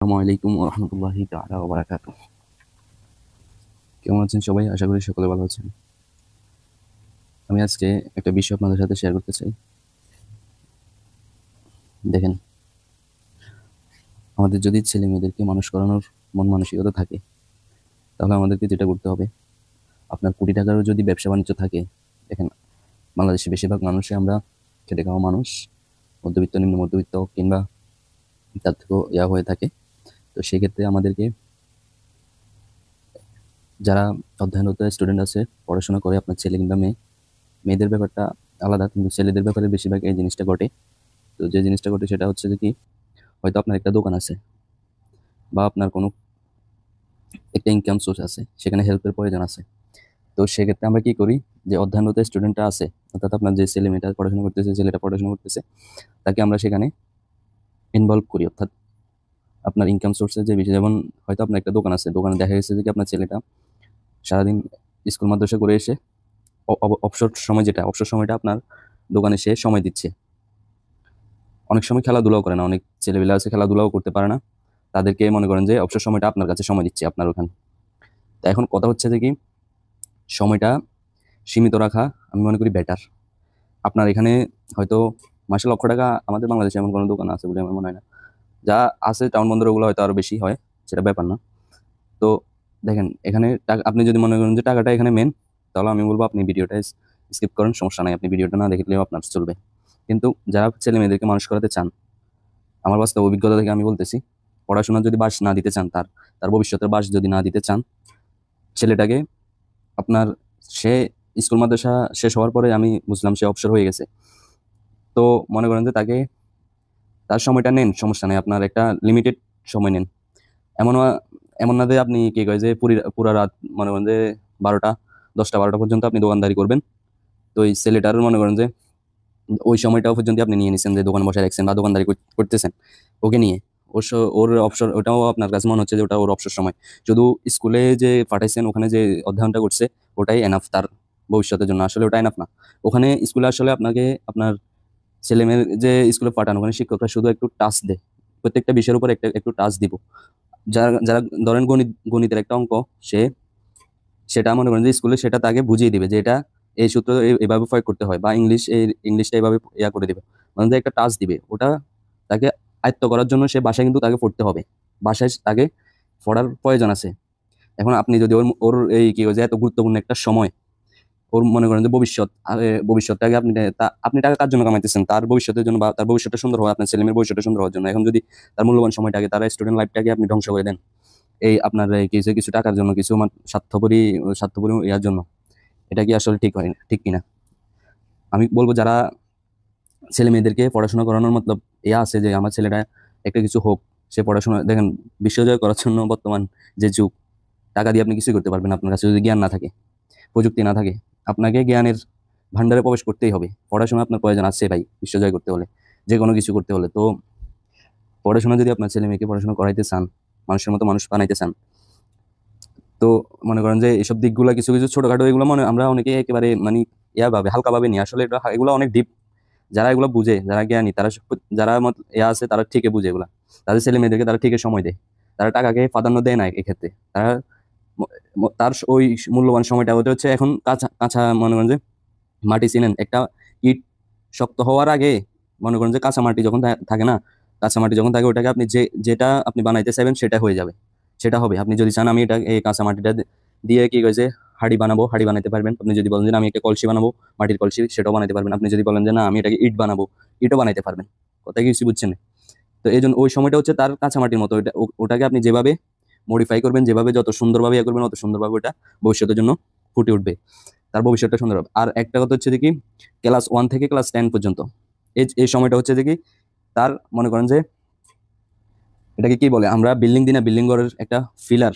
আসসালামু আলাইকুম ওয়া রাহমাতুল্লাহি তাআলা ওয়া বারাকাতুহু। কেমন আছেন সবাই? আশা করি সকলে ভালো আছেন। আমি আজকে একটা বিষয় আপনাদের সাথে শেয়ার করতে চাই। দেখেন, আমাদের যদি ছেলে-মেয়েদেরকে মানুষ করানোর মন মানসিকতা থাকে, তাহলে আমাদেরকে যেটা করতে হবে, আপনার কোটি টাকারও যদি ব্যবসা-বাণিজ্য থাকে, দেখেন বাংলাদেশে বেশিরভাগ মানুষই আমরা খেটে খাওয়া মানুষ, মধ্যবিত্ত, নিম্ন মধ্যবিত্ত কিংবা তার থেকেও হয়ে থাকে। তো সেক্ষেত্রে আমাদেরকে যারা অধ্যয়নরত স্টুডেন্ট আছে, পড়াশোনা করে আপনার ছেলে কিংবা মেয়ে, মেয়েদের ব্যাপারটা আলাদা কিন্তু ছেলেদের ব্যাপারে বেশিরভাগ এই জিনিসটা ঘটে। তো যে জিনিসটা ঘটে সেটা হচ্ছে যে কি, হয়তো আপনার একটা দোকান আছে বা আপনার কোনো একটা ইনকাম সোর্স আছে, সেখানে হেল্পের প্রয়োজন আছে। তো সেক্ষেত্রে আমরা কি করি, যে অধ্যয়নরত স্টুডেন্টটা আছে, অর্থাৎ আপনার যে ছেলে মেয়েটা পড়াশোনা করতেছে, ছেলেটা পড়াশোনা করতেছে, তাকে আমরা সেখানে ইনভলভ করি। অর্থাৎ আপনার ইনকাম সোর্সের যে বিষয়, যেমন হয়তো আপনার একটা দোকান আছে, দোকানে দেখা গেছে যে কি আপনার ছেলেটা সারাদিন স্কুল মাদ্রাসা করে এসে অবসর সময়টা আপনার দোকানে সে সময় দিচ্ছে। অনেক সময় খেলাধুলাও করে না, অনেক ছেলেবেলা আছে খেলাধুলাও করতে পারে না, তাদেরকে মনে করেন যে অবসর সময়টা আপনার কাছে সময় দিচ্ছে আপনার ওখানে। তো এখন কথা হচ্ছে যে কি, সময়টা সীমিত রাখা আমি মনে করি বেটার। আপনার এখানে হয়তো মাসে লক্ষ টাকা, আমাদের বাংলাদেশে এমন কোনো দোকান আছে বলে আমার মনে হয় না। যা আছে টাউন বন্দর ওগুলো হয়তো আরো বেশি হয়, সেটা ব্যাপার না। তো দেখেন, এখানে আপনি যদি মনে করেন যে টাকাটা এখানে মেন, তাহলে আমি বলবো আপনি ভিডিওটা স্কিপ করেন, সমস্যা নাই, আপনি ভিডিওটা না দেখলেও আপনার চলবে। কিন্তু যারা ছেলে মেয়েদেরকে মানুষ করাতে চান, আমার বাস্তব অভিজ্ঞতা থেকে আমি বলতেছি, পড়াশোনা যদি বাস না দিতে চান, তার তার ভবিষ্যতের বাস যদি না দিতে চান, ছেলেটাকে আপনার, সে স্কুল মাদ্রাসা শেষ হওয়ার পরে আমি বুঝলাম সে অবসর হয়ে গেছে। তো মনে করেন যে তাকে, তার সময়টা নেন, সমস্যা নেই, আপনার একটা লিমিটেড সময় নেন। এমন এমন না যে আপনি কি কয় যে পুরা রাত মনে করেন যে 12টা 10টা 12টা পর্যন্ত আপনি দোকানদারি করবেন। তো এই ছেলেটার মনে করেন যে ওই সময়টাও পর্যন্ত আপনি নিয়ে নিছেন, যে দোকান বসায় রাখছেন বা দোকানদারি করতেছেন ওকে নিয়ে। ওর অবসর, ওটাও আপনার কাছে মনে হচ্ছে যে ওটা ওর অবসর সময়। শুধু স্কুলে যে পাঠাইছেন, ওখানে যে অধ্যয়নটা করছে, ওটাই এনাফ তার ভবিষ্যতের জন্য। আসলে ওটা এনাফ না। ওখানে স্কুলে আসলে আপনাকে আপনার ছেলে মেয়ের যে স্কুলে পাঠানো, ওখানে শিক্ষকরা শুধু একটু টাচ দেয়, প্রত্যেকটা বিষয়ের উপর একটু টাচ দিব। যারা যারা ধরেন গণিতের একটা অঙ্ক, সে সেটা মনে করেন যে স্কুলে সেটা তাকে বুঝিয়ে দিবে যে এটা এই সূত্র এভাবে প্রয়োগ করতে হয়, বা ইংলিশটা এভাবে করে দিবে, মানে যে একটা টাচ দিবে। ওটা তাকে আয়ত্ত করার জন্য সে বাসায় কিন্তু তাকে পড়তে হবে, বাসায় তাকে পড়ার প্রয়োজন আছে। এখন আপনি যদি ওর ওর এই কি যে এত গুরুত্বপূর্ণ একটা সময়, ওর মনে করেন যে ভবিষ্যৎ, ভবিষ্যৎটাকে আপনি টাকা কার জন্য কামাইতেছেন? তার ভবিষ্যতের জন্য, বা তার ভবিষ্যৎটা সুন্দর হওয়া, আপনার ছেলেমেয়ের ভবিষ্যৎটা সুন্দর হওয়ার জন্য। এখন যদি তার মূল্যবান সময়টাকে, তার স্টুডেন্ট লাইফটাকে আপনি ধ্বংস করে দেন এই আপনার এই কিছু কিছু টাকার জন্য, কিছু স্বার্থপরী স্বার্থপরী ইয়ার জন্য, এটা কি আসলে ঠিক হয়, ঠিক কিনা? আমি বলবো, যারা ছেলে মেয়েদেরকে পড়াশোনা করানোর মতলব আছে যে আমার ছেলেটা একটা কিছু হোক, সে পড়াশোনা, দেখেন বিশ্বজয় করার জন্য বর্তমান যে যুগ, টাকা দিয়ে আপনি কিছুই করতে পারবেন না। আপনার কাছে যদি জ্ঞান না থাকে, প্রযুক্তি না থাকে, আপনাকে জ্ঞানের ভান্ডারে প্রবেশ করতেই হবে। পড়াশোনা আপনার প্রয়োজন আছে ভাই, বিশ্বজয় করতে হলে, যে কোনো কিছু করতে হলে। তো পড়াশোনা যদি আপনার ছেলে মেয়েকে পড়াশোনা করাইতে চান, মানুষের মতো মানুষ বানাইতে চান, তো মনে করেন যে এইসব দিকগুলো, কিছু কিছু ছোটখাটো এগুলো মনে আমরা অনেকে একেবারে মানে ভাবে, হালকা ভাবে নিয়ে, আসলে এগুলো অনেক ডিপ। যারা এগুলো বুঝে, যারা জ্ঞানী, তারা যারা আছে, তারা ঠিকই বুঝে এগুলা। তাদের ছেলে মেয়েদেরকে তারা ঠিকই সময় দেয়, তারা টাকাকে প্রাধান্য দেয় না এক্ষেত্রে। তারা তার ওই মূল্যবান সময়টা ওটা হচ্ছে এখন কাঁচা কাঁচা, মনে করেন যে মাটি চিনেন, একটা ইট শক্ত হওয়ার আগে, মনে করেন যে কাঁচা মাটি যখন থাকে না, কাঁচা মাটি যখন থাকে, ওটাকে আপনি যেটা আপনি বানাইতে চাইবেন সেটা হয়ে যাবে, সেটা হবে। আপনি যদি চান আমি এটা এই কাঁচা মাটিটা দিয়ে কি কয়েছে হাড়ি বানাবো, হাড়ি বানাইতে পারবেন। আপনি যদি বলেন যে না, আমি একটা কলসি বানাবো, মাটির কলসি, সেটাও বানাইতে পারবেন। আপনি যদি বলেন যে না, আমি এটাকে ইট বানাবো, ইটও বানাইতে পারবেন। কথা কিছু বুঝছেন? তো এই জন্য ওই সময়টা হচ্ছে তার কাঁচা মাটির মতো। ওটাকে আপনি যেভাবে মডিফাই করবেন, যেভাবে যত সুন্দরভাবে করবেন, অত সুন্দরভাবে ওটা ভবিষ্যতের জন্য ফুটে উঠবে, তার ভবিষ্যৎটা সুন্দর হবে। আর একটা কথা হচ্ছে যে কি, ক্লাস 1 থেকে ক্লাস 10 পর্যন্ত এই এই সময়টা হচ্ছে যে কি, তার মনে করেন যে এটাকে কি বলে, আমরা বিল্ডিং দিই না, বিল্ডিং ঘরের একটা ফিলার,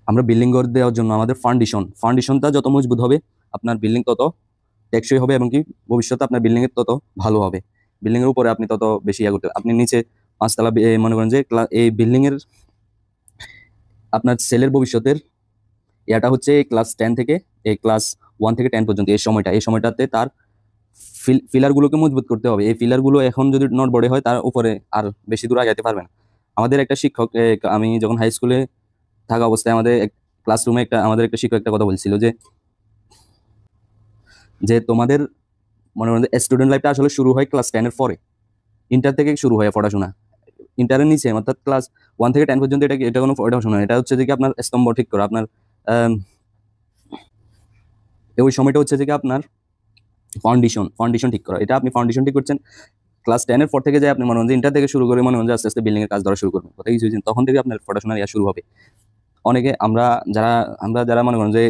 আমরা বিল্ডিং ঘর দেওয়ার জন্য আমাদের ফাউন্ডেশনটা যত মজবুত হবে, আপনার বিল্ডিং তত টেকসই হবে, এবং কি ভবিষ্যতে আপনার বিল্ডিং এর তত ভালো হবে। বিল্ডিং এর উপরে আপনি তত বেশি করতে, আপনি নিচে 5 তলা মনে করেন যে এই বিল্ডিং এর আপনার ছেলের ভবিষ্যতের এটা হচ্ছে ক্লাস 10 থেকে এই ক্লাস 1 থেকে 10 পর্যন্ত, এই সময়টাতে তার ফিলারগুলোকে মজবুত করতে হবে। এই ফিলারগুলো এখন যদি নট বড় হয় তার উপরে আর বেশি দূর আগাইতে পারবে না। আমাদের একটা শিক্ষক আমি যখন হাই স্কুলে থাকা অবস্থায় আমাদের ক্লাসরুমে আমাদের একটা শিক্ষক একটা কথা বলছিল যে যে তোমাদের মনে হয় স্টুডেন্ট লাইফটা আসলে শুরু হয় ক্লাস 10 এর পরে, ইন্টার থেকে শুরু হয় পড়াশোনা। ইন্টারের নিচে অর্থাৎ ক্লাস 1 থেকে 10 পর্যন্ত এটা কোনো পড়াশোনা না। এটা হচ্ছে যে কি আপনার স্তম্ভ ঠিক করা, আপনার আম, ওই সময়টা হচ্ছে যে কি আপনার ফাউন্ডেশন ঠিক করা। এটা আপনি ফাউন্ডেশন ঠিক করছেন ক্লাস 10 এর পর থেকে, যে আপনি মনে হয় ইন্টার থেকে শুরু করে মনে হয় আস্তে আস্তে বিল্ডিং এর কাজ ধরা শুরু করবেন, কথা কিছু তখন থেকে আপনার পড়াশোনার ইয়া শুরু হবে। অনেকে যারা যারা মনে করেন যে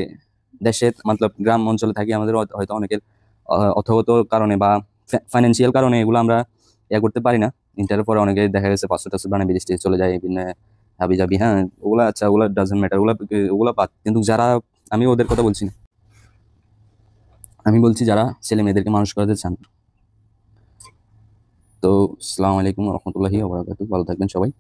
দেশে মতলব গ্রাম অঞ্চলে থাকি, আমাদের হয়তো অনেকের অথগত কারণে বা ফাইন্যান্সিয়াল কারণে এগুলো আমরা ইয়া করতে পারি না। ইন্টারের পরে অনেকে দেখা গেছে পাঁচশো টাকা বানায় বিদেশ চলে যায়, হাবি যাবি, হ্যাঁ ওগুলা আচ্ছা, ওগুলা ডাজন্ট ম্যাটার, ওগুলা বাদ। কিন্তু যারা, আমি ওদের কথা বলছি না, আমি বলছি যারা ছেলে মেয়েদেরকে মানুষ করাতে চান। তো আসসালামু আলাইকুম রহমতুল্লাহি ওয়া বারাকাতুহু, ভালো থাকবেন সবাই।